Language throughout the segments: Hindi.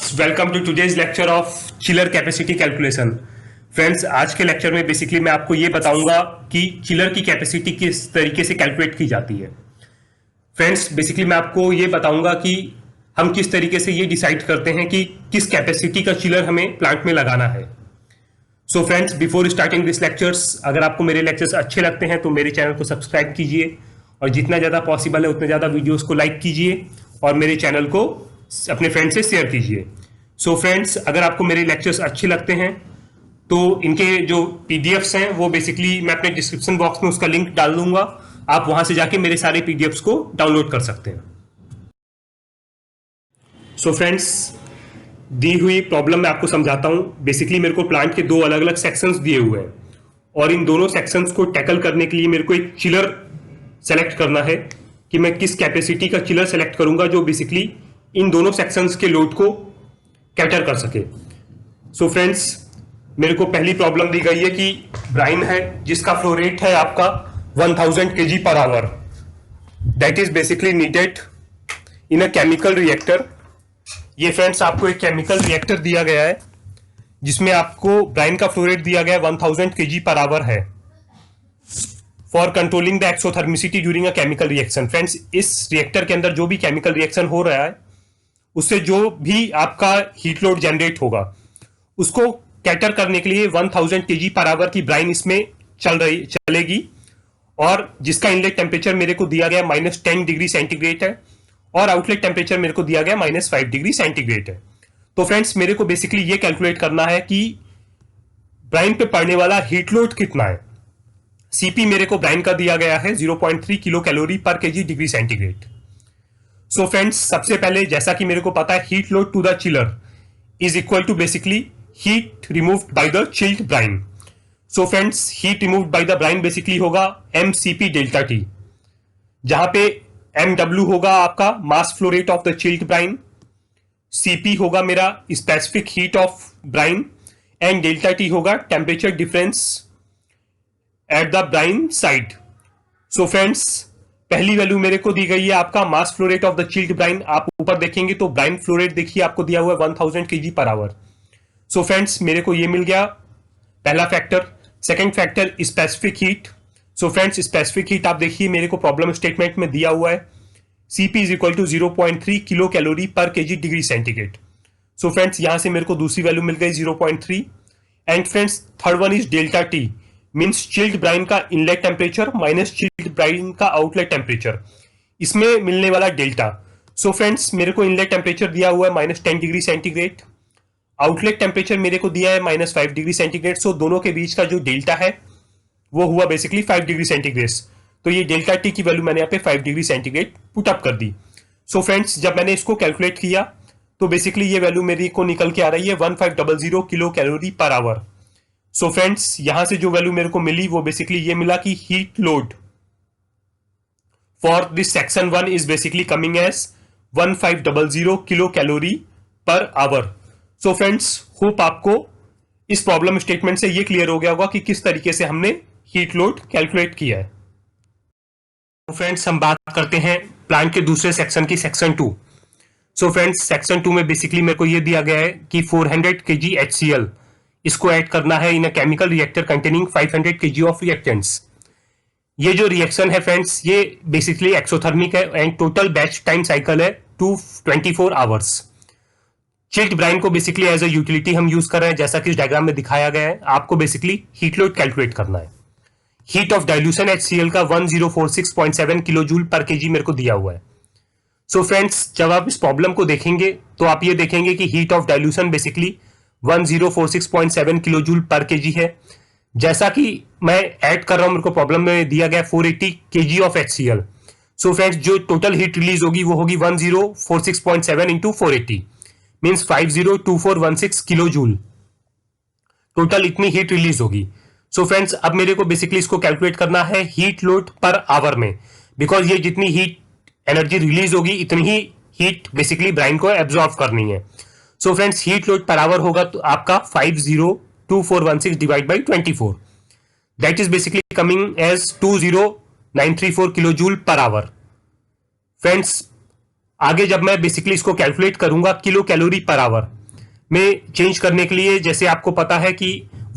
Welcome to today's lecture of chiller capacity calculation. Friends, आज के लेक्चर में बेसिकली मैं आपको ये बताऊंगा कि चिलर की कैपेसिटी किस तरीके से कैलकुलेट की जाती है। फ्रेंड्स, बेसिकली मैं आपको ये बताऊंगा कि हम किस तरीके से ये डिसाइड करते हैं कि किस कैपेसिटी का चिलर हमें प्लांट में लगाना है। So friends, before starting this lectures, अगर आपको मेरे लेक्चर्स अच्छे लगते हैं तो मेरे चैनल को सब्सक्राइब कीजिए और जितना ज़्यादा पॉसिबल है उतने ज़्यादा वीडियोज़ को लाइक कीजिए और मेरे चैनल को अपने फ्रेंड से शेयर कीजिए। सो फ्रेंड्स, अगर आपको मेरे लेक्चर्स अच्छे लगते हैं तो इनके जो पीडीएफ्स हैं वो बेसिकली मैं अपने डिस्क्रिप्शन बॉक्स में उसका लिंक डाल दूंगा। आप वहां से जाके मेरे सारे पीडीएफ्स को डाउनलोड कर सकते हैं। सो फ्रेंड्स, दी हुई प्रॉब्लम मैं आपको समझाता हूं। बेसिकली मेरे को प्लांट के दो अलग अलग सेक्शंस दिए हुए हैं और इन दोनों सेक्शंस को टैकल करने के लिए मेरे को एक चिलर सेलेक्ट करना है कि मैं किस कैपेसिटी का चिलर सेलेक्ट करूंगा जो बेसिकली इन दोनों सेक्शंस के लोड को कैटर कर सके। सो फ्रेंड्स, मेरे को पहली प्रॉब्लम दी गई है कि ब्राइन है जिसका फ्लो रेट है आपका 1000 kg पर our, that is basically needed in a chemical reactor. ये फ्रेंड्स आपको एक केमिकल रिएक्टर दिया गया है जिसमें आपको ब्राइन का फ्लो रेट दिया गया है 1000 kg पर आवर है for controlling the exothermicity during a chemical reaction. Friends, इस रिएक्टर के अंदर जो भी केमिकल रिएक्शन हो रहा है उससे जो भी आपका हीट लोड जनरेट होगा उसको कैटर करने के लिए 1000 kg पर आवर की ब्राइन इसमें चलेगी और जिसका इनलेट टेम्परेचर मेरे को दिया गया -10 डिग्री सेंटीग्रेड है और आउटलेट टेम्परेचर मेरे को दिया गया -5 डिग्री सेंटीग्रेड है। तो फ्रेंड्स, मेरे को बेसिकली ये कैलकुलेट करना है कि ब्राइन पे पड़ने वाला हीट लोड कितना है। सीपी मेरे को ब्राइन का दिया गया है 0.3 किलो कैलोरी पर KG degree centigrade. So friends, सबसे पहले जैसा कि मेरे को पता है heat load to the chiller is equal to basically heat removed by the chilled brine. So friends, heat removed by the brine basically होगा mCp डेल्टा टी, जहां पे mw होगा आपका mass flow rate of the chilled brine, cp होगा मेरा specific heat of brine and delta T होगा temperature difference at the brine side. So friends, पहली वैल्यू मेरे को दी गई है आपका mass flow rate of the chilled brine. आप ऊपर देखेंगे तो ब्राइन फ्लो रेट देखिए आपको दिया हुआ है 1000 kg पर आवर। सो फ्रेंड्स, मेरे को ये मिल गया पहला factor. Second factor specific heat. So friends, specific heat आप देखिए मेरे को प्रॉब्लम स्टेटमेंट में दिया हुआ है Cp is equal to 0.3 kilo calorie पर KG degree centigrade. So friends, यहां से मेरे को दूसरी वैल्यू मिल गई 0.3। And friends, third one is delta T, means chilled brine का inlet temperature minus chilled brine का आउटलेट टेम्परेचर, इसमें मिलने वाला डेल्टा। सो फ्रेंड्स, मेरे को इनलेट टेम्परेचर दिया हुआ है -10 डिग्री सेंटीग्रेड, आउटलेट टेम्परेचर मेरे को दिया है -5 डिग्री सेंटीग्रेड। सो दोनों के बीच का जो डेल्टा है वो हुआ बेसिकली 5 डिग्री सेंटीग्रेड। तो ये डेल्टा टी की वैल्यू मैंने यहाँ पे 5 डिग्री सेंटीग्रेड पुट अप कर दी। सो फ्रेंड्स, जब मैंने इसको कैलकुलेट किया तो बेसिकली ये वैल्यू मेरी को निकल के आ रही है 1500 किलो कैलोरी पर आवर। सो फ्रेंड्स, यहां से जो वैल्यू मेरे को मिली वो बेसिकली ये मिला कि heat load for this section 1 is basically coming as 1500 kilo calorie पर आवर। सो फ्रेंड्स, होप आपको इस प्रॉब्लम स्टेटमेंट से ये क्लियर हो गया होगा कि किस तरीके से हमने हीट लोड कैलकुलेट किया है। तो फ्रेंड्स, हम बात करते हैं प्लांट के दूसरे सेक्शन की, सेक्शन 2। सो फ्रेंड्स, सेक्शन 2 में बेसिकली मेरे को ये दिया गया है कि 400 kg HCl इसको ऐड करना है in a chemical reactor containing 500 kg of reactants. ये जो रिएक्शन है फ्रेंड्स, ये बेसिकली एक्सोथर्मिक है and total batch time cycle है 24 आवर्स। चिल्ड ब्राइन को बेसिकली एज अ यूटिलिटी हम यूज कर रहे हैं, जैसा कि इस डायग्राम में दिखाया गया है। आपको बेसिकली हीट लोड कैलकुलेट करना है। हीट ऑफ डाइल्यूशन HCl का 1046.7 किलो जूल पर केजी मेरे को दिया हुआ है। सो फ्रेंड्स, जब आप इस प्रॉब्लम को देखेंगे तो आप ये देखेंगे कि heat of dilution basically 1046.7 kilo joule पर केजी है। जैसा कि मैं ऐड कर रहा हूं, मेरे को प्रॉब्लम में दिया गया 480 kg of HCl। So friends, जो टोटल हीट रिलीज होगी वो होगी 1046.7 into 480 means 502416 kilo joule. Total इतनी हीट रिलीज होगी। सो फ्रेंड्स, अब मेरे को बेसिकली इसको कैलकुलेट करना है हीट लोड पर आवर में, बिकॉज ये जितनी हीट एनर्जी रिलीज होगी इतनी ही हीट बेसिकली ब्राइन को एब्जॉर्ब करनी है। So friends, heat load per hour होगा तो आपका 502416 divide by 24, that is basically coming as 20934 kilo joule per hour. Friends, आगे जब मैं बेसिकली इसको कैलकुलेट करूंगा किलो कैलोरी पर आवर में चेंज करने के लिए, जैसे आपको पता है कि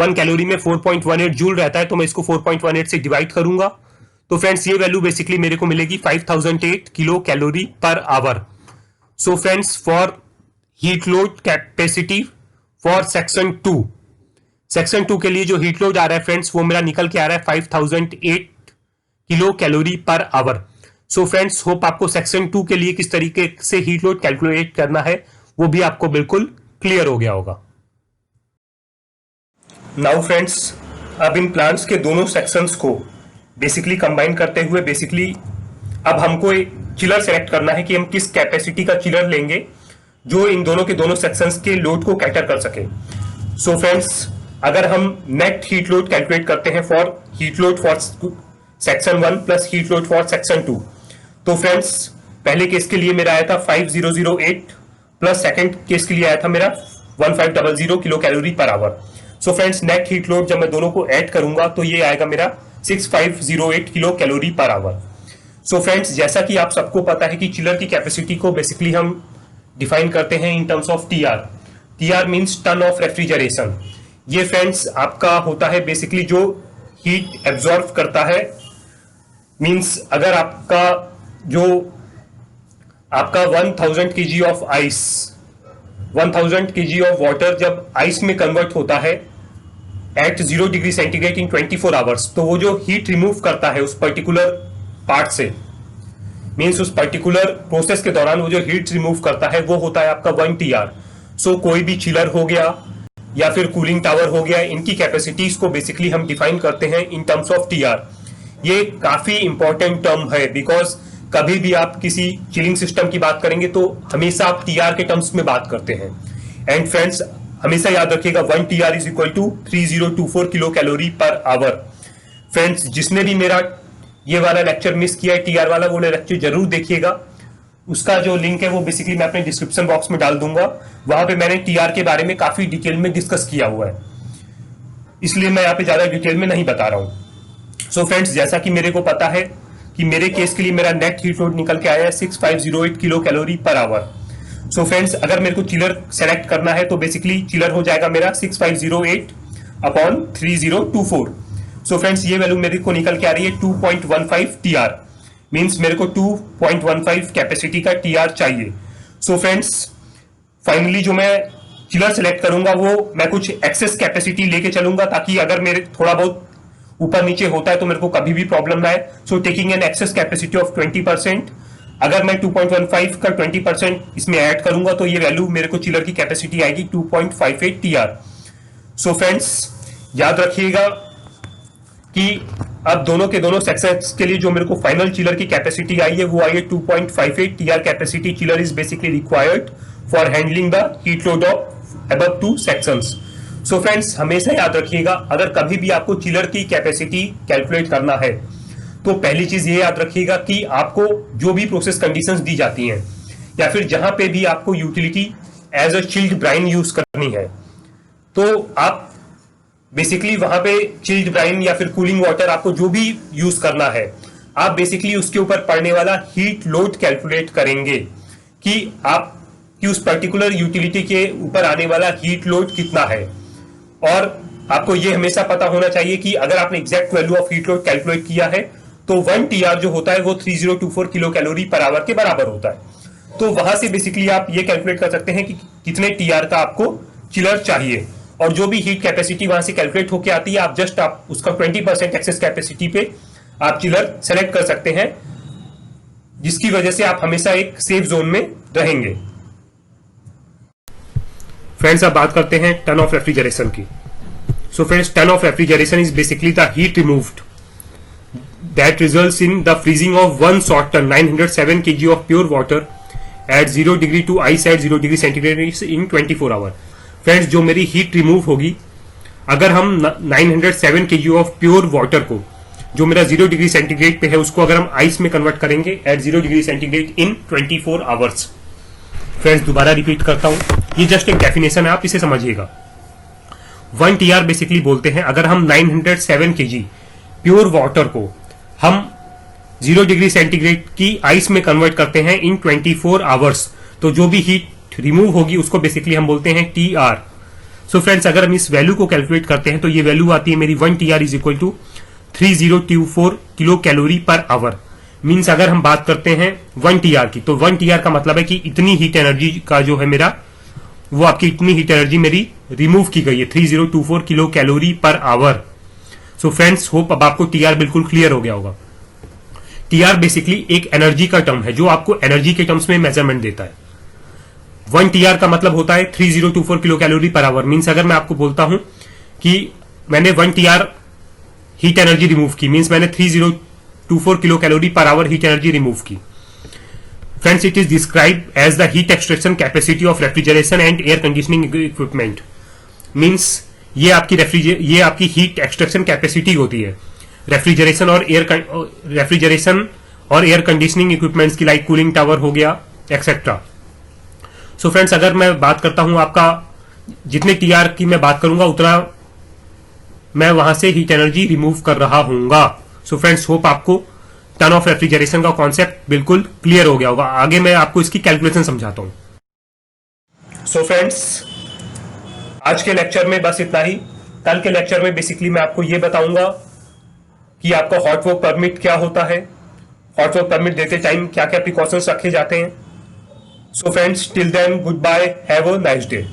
1 कैलोरी में 4.18 जूल रहता है, तो मैं इसको 4.18 से डिवाइड करूंगा। तो फ्रेंड्स ये वैल्यू बेसिकली मेरे को मिलेगी 5008 किलो कैलोरी पर hour. So friends for heat load capacity for section 2 के लिए जो हीट लोड आ रहा है फ्रेंड्स, वो मेरा निकल के आ रहा है 5008 किलो कैलोरी पर आवर। सो फ्रेंड्स होप आपको सेक्शन 2 के लिए किस तरीके से हीट लोड कैलकुलेट करना है वो भी आपको बिल्कुल क्लियर हो गया होगा। नाउ फ्रेंड्स, अब इन प्लांट्स के दोनों सेक्शंस को बेसिकली कंबाइन करते हुए बेसिकली अब हमको एक चिलर सेलेक्ट करना है कि हम किस कैपेसिटी का चिलर लेंगे जो इन दोनों के दोनों सेक्शंस के लोड को कैटर कर सके। सो फ्रेंड्स, अगर हम नेट हीट लोड कैलकुलेट करते हैं for heat load for section 1 plus heat load for section 2, तो फ्रेंड्स पहले केस के लिए मेरा आया था 5008 प्लस सेकंड केस के लिए आया था मेरा 1500 किलो कैलोरी पर hour. So friends net heat load जब मैं दोनों को ऐड करूंगा तो ये आएगा मेरा 6508 किलो कैलोरी पर आवर। सो फ्रेंड्स, जैसा कि आप सबको पता है कि चिलर की कैपेसिटी को बेसिकली हम डिफाइन करते हैं in terms of TR. TR means ton of refrigeration. ये फ्रेंड्स आपका होता है बेसिकली जो हीट एब्जॉर्ब करता है। मींस अगर आपका 1000 KG of ice, 1000 KG of water जब आइस में कन्वर्ट होता है at 0 degree centigrade in 24 hours, तो वो जो हीट रिमूव करता है उस पर्टिकुलर पार्ट से, मींस उस पर्टिकुलर प्रोसेस के दौरान वो जो हीट रिमूव करता है वो होता है आपका 1 टीआर। सो कोई भी चिलर हो गया या फिर कूलिंग टावर हो गया, इनकी कैपेसिटीज को बेसिकली हम डिफाइन करते हैं इन टर्म्स ऑफ टीआर। ये काफी इंपॉर्टेंट टर्म है बिकॉज कभी भी आप किसी चिलिंग सिस्टम की बात करेंगे तो हमेशा आप टीआर के टर्म्स में बात करते हैं। एंड फ्रेंड्स हमेशा याद रखिएगा 1 TR is equal to 3024 kilo calorie पर आवर। फ्रेंड्स जिसने भी मेरा ये वाला लेक्चर मिस किया है टीआर वाला, वो लेक्चर जरूर देखिएगा। उसका जो लिंक है वो बेसिकली मैं अपने डिस्क्रिप्शन बॉक्स में डाल दूंगा। वहां पे मैंने टीआर के बारे में काफी डिटेल में डिस्कस किया हुआ है, इसलिए मैं यहाँ पे ज्यादा डिटेल में नहीं बता रहा हूं। सो फ्रेंड्स, जैसा कि मेरे को पता है कि मेरे केस के लिए मेरा नेट हीट लोड निकल के आया है 6508 किलो कैलोरी पर आवर। सो फ्रेंड्स, अगर मेरे को चिलर सेलेक्ट करना है तो बेसिकली चिलर हो जाएगा मेरा 6508 अपॉन 3024। सो फ्रेंड्स ये वैल्यू मेरे को निकल के आ रही है 2.15 टीआर। मींस मेरे को 2.15 कैपेसिटी का टीआर चाहिए। सो फ्रेंड्स फाइनली जो मैं चिलर सेलेक्ट करूंगा वो मैं कुछ एक्सेस कैपेसिटी लेके चलूंगा ताकि अगर मेरे थोड़ा बहुत ऊपर नीचे होता है तो मेरे को कभी भी प्रॉब्लम ना आए। So taking an access capacity of 20%, अगर मैं 2.15 का 20% इसमें ऐड करूंगा तो ये वैल्यू मेरे को चिलर की कैपेसिटी आएगी 2.58 टीआर। सो फ्रेंड्स याद रखिएगा कि अब दोनों के दोनों सेक्शंस के लिए जो मेरे को फाइनल चिलर की कैपेसिटी आई है वो आई है 2.58 TR capacity. Chiller is basically required for handling the heat load of above 2 sections. So friends हमेशा याद रखिएगा अगर कभी भी आपको चिलर की कैपेसिटी कैलकुलेट करना है तो पहली चीज ये याद रखिएगा कि आपको जो भी प्रोसेस कंडीशंस दी जाती हैं या फिर जहां पे भी आपको utility as a chilled brine use करनी है तो आप बेसिकली वहां पे चिल्ड ब्राइन या फिर कूलिंग वाटर आपको जो भी यूज करना है आप बेसिकली उसके ऊपर पड़ने वाला हीट लोड कैलकुलेट करेंगे कि आप कि उस पर्टिकुलर यूटिलिटी के ऊपर आने वाला हीट लोड कितना है। और आपको ये हमेशा पता होना चाहिए कि अगर आपने exact value of heat load calculate किया है तो 1 टीआर जो होता है वो 3024 किलो कैलोरी पर आवर के बराबर होता है। तो वहां से बेसिकली आप ये कैलकुलेट कर सकते हैं कि कितने टीआर का आपको चिलर चाहिए और जो भी हीट कैपेसिटी वहां से कैलकुलेट होकर आती है आप जस्ट आप उसका 20% एक्सेस कैपेसिटी पे आप चिलर सेलेक्ट कर सकते हैं, जिसकी वजह से आप हमेशा एक सेफ जोन में रहेंगे। फ्रेंड्स अब बात करते हैं टन ऑफ रेफ्रिजरेशन की। So friends ton of refrigeration is basically the heat removed that results in the freezing of 1 short ton 907 kg of pure water at 0 degree to ice at 0 degree centigrade in 24 hour। Friends जो मेरी हीट रिमूव होगी अगर हम 907 kg ऑफ प्योर वाटर को जो मेरा 0 डिग्री सेंटीग्रेड पे है उसको अगर हम आइस में कन्वर्ट करेंगे at 0 degree centigrade in 24 hours. Friends दोबारा रिपीट करता हूं, ये जस्ट एक डेफिनेशन है, आप इसे समझिएगा। 1 टीआर बेसिकली बोलते हैं अगर हम 907 kg प्योर वाटर को हम 0 डिग्री सेंटीग्रेड की आइस में कन्वर्ट करते हैं इन 24 आवर्स, तो जो भी हीट रिमूव होगी उसको बेसिकली हम बोलते हैं TR। सो फ्रेंड्स, अगर हम इस वैल्यू को कैलकुलेट करते हैं तो ये वैल्यू आती है मेरी 1 TR is equal to 3024 kilo calorie पर आवर। मीन्स अगर हम बात करते हैं 1 TR की, तो 1 TR का मतलब है कि इतनी हीट एनर्जी का जो है मेरा, वो आपकी इतनी हीट एनर्जी मेरी रिमूव की गई है 3024 किलो कैलोरी पर आवर। सो फ्रेंड्स, होप अब आपको TR बिल्कुल क्लियर हो गया होगा। TR बेसिकली एक एनर्जी का टर्म है जो आपको एनर्जी के टर्म्स में मेजरमेंट देता है। 1 TR का मतलब होता है 3024 किलो कैलोरी पर आवर। मीन्स अगर मैं आपको बोलता हूं कि मैंने 1 TR हीट एनर्जी रिमूव की, मीन्स मैंने 3024 किलो कैलोरी पर आवर हीट एनर्जी रिमूव की। Friends, it is describe as the heat extraction capacity of refrigeration and air conditioning equipment. Means ये आपकी हीट एक्सट्रैक्शन कैपेसिटी होती है रेफ्रिजरेशन और एयर कंडीशनिंग इक्विपमेंट्स की, लाइक कूलिंग टावर हो गया एक्सेट्रा। सो फ्रेंड्स, अगर मैं बात करता हूं आपका, जितने TR की मैं बात करूंगा उतना मैं वहां से हीट एनर्जी रिमूव कर रहा हूंगा। सो फ्रेंड्स, होप आपको टर्न ऑफ रेफ्रिजरेशन का कॉन्सेप्ट बिल्कुल क्लियर हो गया होगा। आगे मैं आपको इसकी कैलकुलेशन समझाता हूं। सो फ्रेंड्स, आज के लेक्चर में बस इतना ही। कल के लेक्चर में बेसिकली मैं आपको यह बताऊंगा कि आपका हॉट वर्क परमिट क्या होता है, हॉट वर्क परमिट देते टाइम क्या क्या प्रिकॉशंस रखे जाते हैं। So friends, till then goodbye, have a nice day.